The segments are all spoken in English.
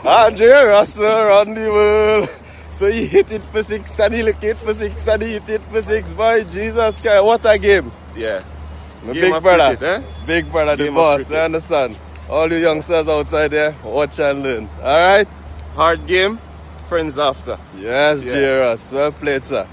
Andre Russell around the world. So he hit it for six and he lick it for six and he hit it for six. Boy, Jesus Christ, what a game. Yeah. My Game big of brother. cricket, Big brother, the Game of boss. cricket. I understand. All you youngsters outside there, watch and learn. Alright? Hard game, friends after. Yes, Yeah. J-Russ. Well played, sir.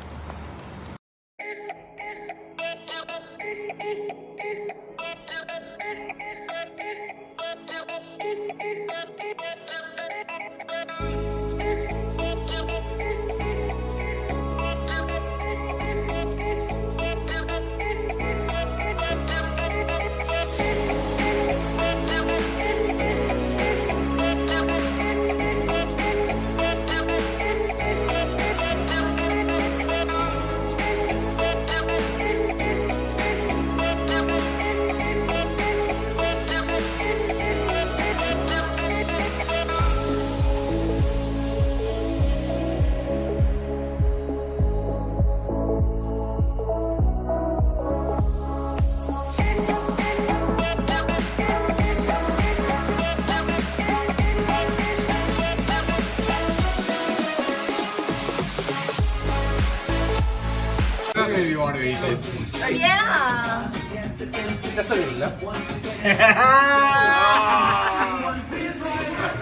Maybe you want to eat it. Yeah.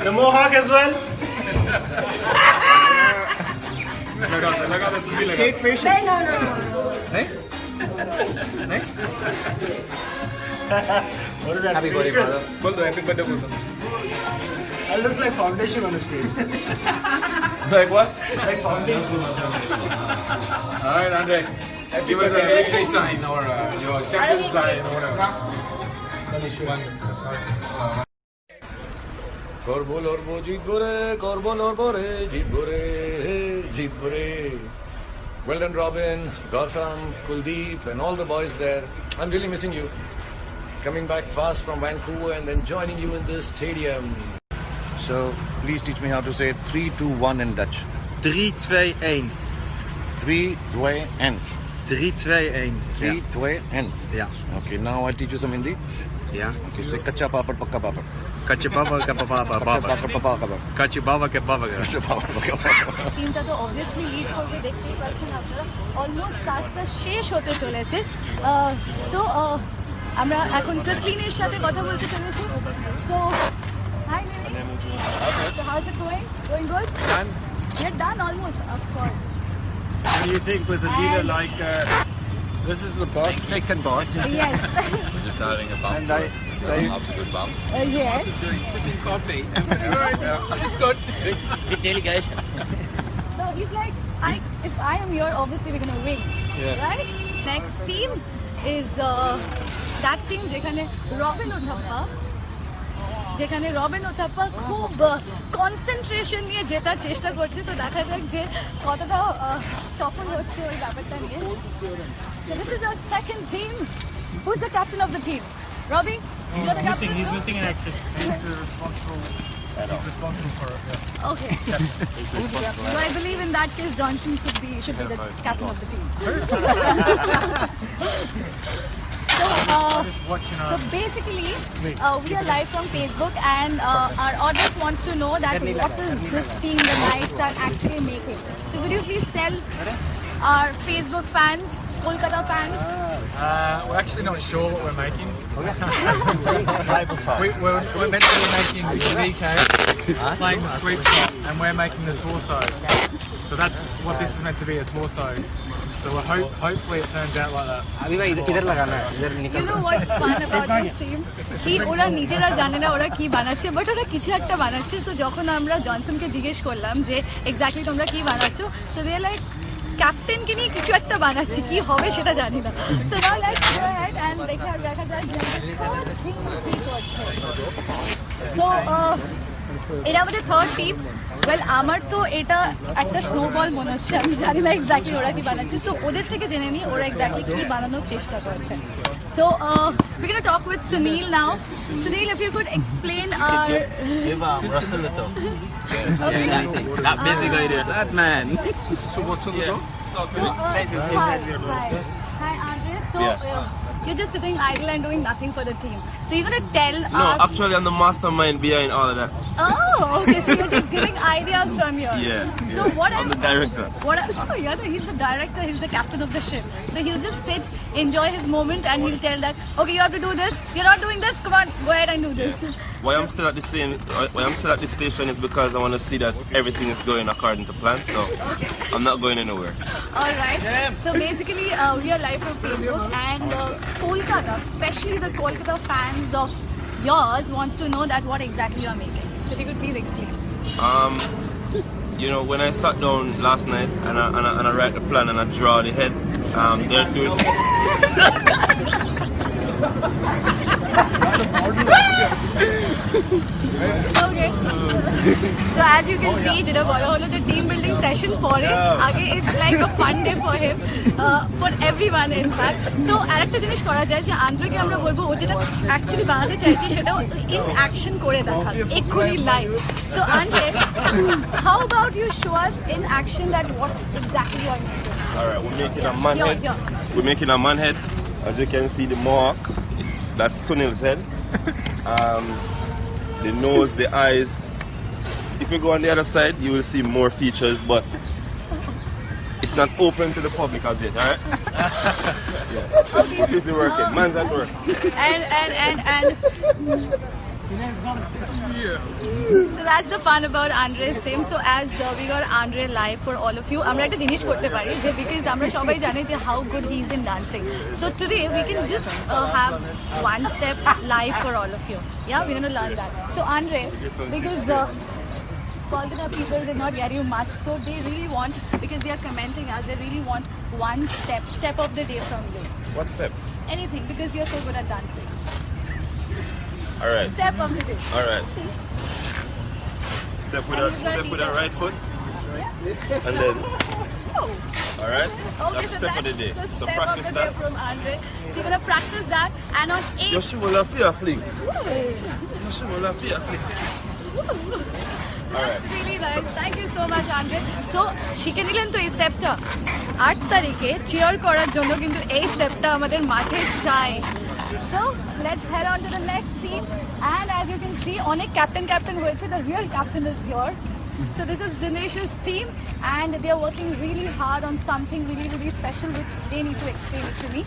The mohawk as well. Cake patient. No. What is that? Happy birthday, brother. Happy birthday, brother. That looks like foundation on his face. Like what? Like foundation. All right, Andre. Give us a victory sign or your champion sign or whatever. করবো লড়বো জিতবো রে করবো লড়বো রে জিতবো রে জিতবো রে Well done, Robin, Gautam, Kuldeep, and all the boys there. I'm really missing you. Coming back fast from Vancouver and then joining you in this stadium. So, please teach me how to say 3, 2, 1 in Dutch. 3, 2, 1. 3, 2, 1. 3, 2, 1. 3, 2, 1. Ja. Okay, now I'll teach you some Hindi. Ja. Okay, say kacha papad, pakka papad. Kachi baba ka baba baba. Kachi baba ke baba. টিমটা তো obviously lead করবে, দেখতেই পাচ্ছেন আপনারা almost কাজটা শেষ হতে চলেছে। সো আমরা এখন ক্রিসলিনের সাথে কথা বলতে চলেছি। So hi Lily, so how's it going? Going good? Done. You're done almost, of course. What do you think with a leader like this is the boss, second boss, Yes. We're just having a bump. and they After a good bump. Yes. Sipping coffee. It's good. So he's like, if I am here, obviously we're going to win. Yeah. Right? Next team is that team যেখানে রবিন উথাপ্পা খুব concentration নিয়ে জেতার চেষ্টা করছে। তো দেখা যাক যে কতটা সফল হচ্ছে ওই ব্যাপারটা নিয়ে। So this is our second team. Who's the captain of the team? Robbie? You're the captain? He's missing an actor. He's responsible for it. Yeah. Okay. So I believe in that case Johnson should be the captain of the team. So basically, we are live from Facebook, and our audience wants to know that what is this team the Knights are actually making. So would you please tell our Facebook fans, Kolkata fans? We're actually not sure what we're making. we're meant to be making the VK, playing the sweep shot, and we're making the torso. So that's what this is meant to be, a torso. So hopefully it turns out like that. You know what's fun about this team? কি ওরা নিজেরা জানে না ওরা কি বানাচ্ছে, but ওরা কিছু একটা বানাচ্ছে। সো যখন আমরা জনসনকে জিজ্ঞেস করলাম যে এক্স্যাক্টলি তোমরা কি বানাচ্ছো, সো দে লাইক ক্যাপ্টেনকে নিয়ে কিছু একটা বানাচ্ছি, কি হবে সেটা জানি না। So now let's go ahead and দেখা যায় যে কি করছে। সো এটা আমাদের থার্ড টিম। ওয়েল আমার তো এটা একটা স্নোবল মনে হচ্ছে, আমি জানি না এক্স্যাক্টলি ওরা কি বানাচ্ছে। সো ওদের থেকে জেনে নিই ওরা এক্স্যাক্টলি কি বানানোর চেষ্টা করছে। So we're going to talk with Sunil now. Sunil, if you could explain our Russell to. okay. That busy guy there. That man. So what's on the go? Hi Andre. So you're just sitting idle and doing nothing for the team. So you're gonna tell No, us. actually, I'm the mastermind behind all of that. Oh, okay. So you're just giving ideas from here. Yeah. So what I'm the director. He's the director. He's the captain of the ship. So he'll just sit, enjoy his moment, and he'll tell that, okay, you have to do this. You're not doing this. Come on, go ahead and do this. Why I'm still at the station is because I want to see that everything is going according to plan. So I'm not going anywhere. All right. So basically, we are live from Facebook, and Kolkata, especially the Kolkata fans of yours, wants to know that what exactly you are making. So if you could please explain. You know, when I sat down last night and I write the plan and I draw the head, they're doing. Okay. So as you can see, যেটা বলা হলো যে team building session পরে আগে it's like a fun day for him, for everyone in fact. So আরেকটা জিনিস করা যায় যে আন্দ্রেকে আমরা বলবো ও যেটা actually বানাতে চাইছে সেটা in action করে দেখান এক্ষুনি live. So Andre, how about you show us in action that what exactly you are making? All right, we're making a man head. Yeah. We're making a man head. As you can see, the mohawk, that's Sunil's head. The nose, the eyes. If you go on the other side, you will see more features, but it's not open to the public as yet, alright? Yeah. Busy working. Man's at work. And so that's the fun about Andre's team. So as we got Andre live for all of you, আমরা একটা জিনিস করতে পারি যে because আমরা সবাই জানি যে how good he is in dancing. So today we can just have one step live for all of you. Yeah, we're going to learn that. So Andre, because Kolkata people did not get you much, so they really want, because they are commenting us, they really want one step of the day from you. What step? Anything, because you're so good at dancing. Alright. Step of the day. Alright. Step with our right foot. And then. Alright? Okay, That's so step of the that's day. the So step practice of the day that. from Andre. So you're gonna practice that, and on 8. Yoshi will have fear fling. Yoshi will have fear fling. That's really nice. Thank you so much, Andre. So শিখে নিলেন তো এই স্টেপটা 8 তারিখে chair করার জন্য কিন্তু এই স্টেপটা আমাদের মাঠে চাই। So let's head on to the next team, and as you can see অনেক ক্যাপ্টেন হয়েছে, the real captain is here. So this is Dinesh's team, and they are working really hard on something really special which they need to explain it to me.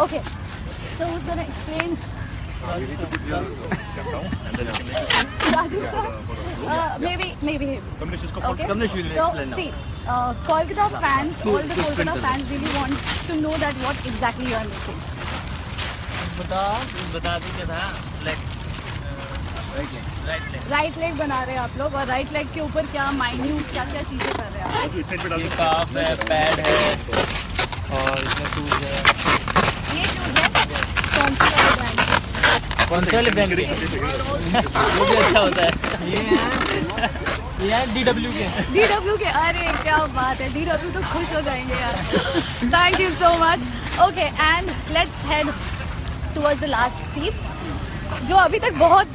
Okay, so who's gonna explain? Raju sir? Maybe him. Okay. So see, Kolkata fans, all the Kolkata fans really want to know that what exactly you are making. बता दीजिए था right leg बना रहे हैं आप लोग, और right leg के ऊपर क्या माइन्यूट क्या चीजें कर रहे हैं आप? ये काफ है, पैड है और इसमें शूज है। ये शूज है कौन से वाले ब्रांड के? कौन से वाले ब्रांड के? वो भी अच्छा होता है। ये है DW के। DW के, अरे क्या बात है, DW तो खुश हो जाएंगे यार। Thank you so much. Okay, and let's head towards the last team. जो अभी तक बहुत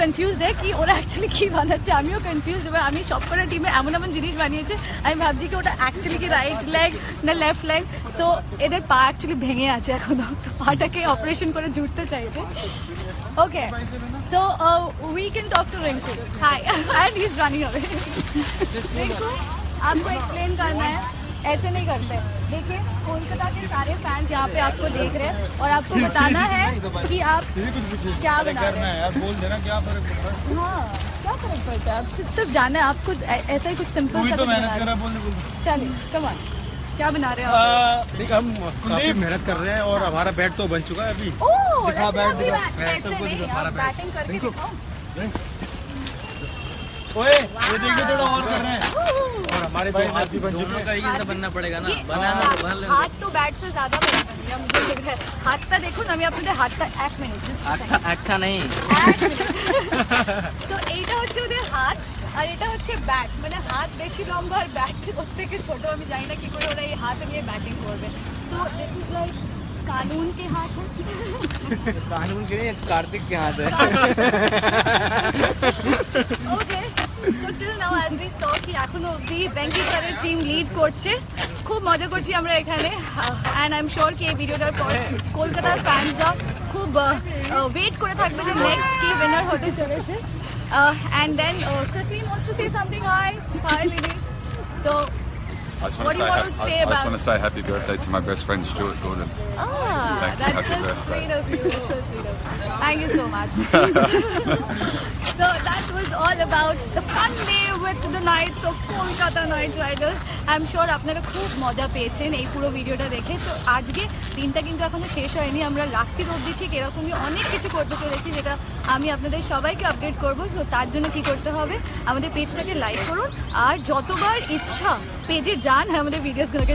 কনফিউজড है कि ওরা অ্যাকচুয়ালি কি বানাচ্ছে, আমিও কনফিউজড। এবার আমি সব কটা টিমে এমন জিনিস বানিয়েছে, আমি ভাবছি কি ওটা অ্যাকচুয়ালি কি রাইট লেগ না লেফট লেগ। সো এদের পা অ্যাকচুয়ালি ভেঙে আছে এখনো, তো পাটাকে অপারেশন করে জুড়তে চাইছে। Okay, so we can talk to Rinku. Hi, and he is running away. Rinku, आपको एक्सप्लेन करना है, ऐसे नहीं करते। देखिए, कोलकाता के सारे फैंस यहाँ पे आपको देख रहे हैं, और आपको बताना है कि आप क्या बना रहे हैं। बोल देना क्या फर्क पड़ता है। हाँ, क्या फर्क पड़ता है, आप सिर्फ जाना है आपको, ऐसा ही कुछ सिंपल सा तो कुछ मेहनत बना कर रहा रहे बोल हैं। चलिए, कम ऑन, क्या बना रहे हो आप? देख हम काफी मेहनत कर रहे हैं और हमारा बैट तो बन चुका है अभी। ओह, दिखा that's बैट, lovely दिखा। bat. ऐसे सबको नहीं, दिखा, आप हमारा बैट। बैटिंग करके दिखाओ। ओए, ये देखिए थोड़ा और कर रहे हैं। और हमारे दो हाथ भी बन चुके हैं। तरीके से बनना पड़ेगा ना, ये, बनाना तो बन लेना। हाथ तो बैट से ज्यादा बन गया मुझे लग रहा है। हाथটা দেখুন, আমি আপনাদের হাতটা 1 মিনিট জাস্ট আখা नहीं। তো এইটা হচ্ছে ওদের হাত, আর এটা হচ্ছে ব্যাট, মানে হাত বেশি লম্বা আর ব্যাট ওর থেকে ছোট। আমি জানি না কি করে ওরা এই হাত নিয়ে ব্যাটিং করবে। সো দিস ইজ লাইক कानून के हाथ है। कानून के नहीं, कार्तिक के हाथ है। Okay, so till now as we saw कि এখনো অবধি বেঙ্কি স্যারের টিম লিড করছে, খুব খুব মজা করছি আমরা এখানে অ্যান্ড আই এম শিওর কি এই ভিডিওটার পর কলকাতার ফ্যান্সরা খুব ওয়েট করে থাকবে যে নেক্সট কি উইনার হতে চলেছে and then Christine wants to say something. Hi Lily. So what do you want to say I about? just want to say happy birthday to my best friend Stuart Gordon. Thank you. That's Happy so birthday. sweet of you. That's so sweet of you. Thank you so much. So that was all about the fun day with the Knights of Kolkata Knight Riders. I'm sure আপনারা খুব মজা পেয়েছেন এই পুরো ভিডিওটা দেখে। So আজকে দিনটা কিন্তু এখনো শেষ হয়নি, আমরা রাত্রির অবধি ঠিক এরকমই অনেক কিছু করতে চলেছি যেটা আমি আপনাদের সবাইকে আপডেট করবো। সো তার জন্য কি করতে হবে, আমাদের পেজটাকে লাইক করুন আর যতবার ইচ্ছা পেজে যান, আমাদের ভিডিওসগুলোকে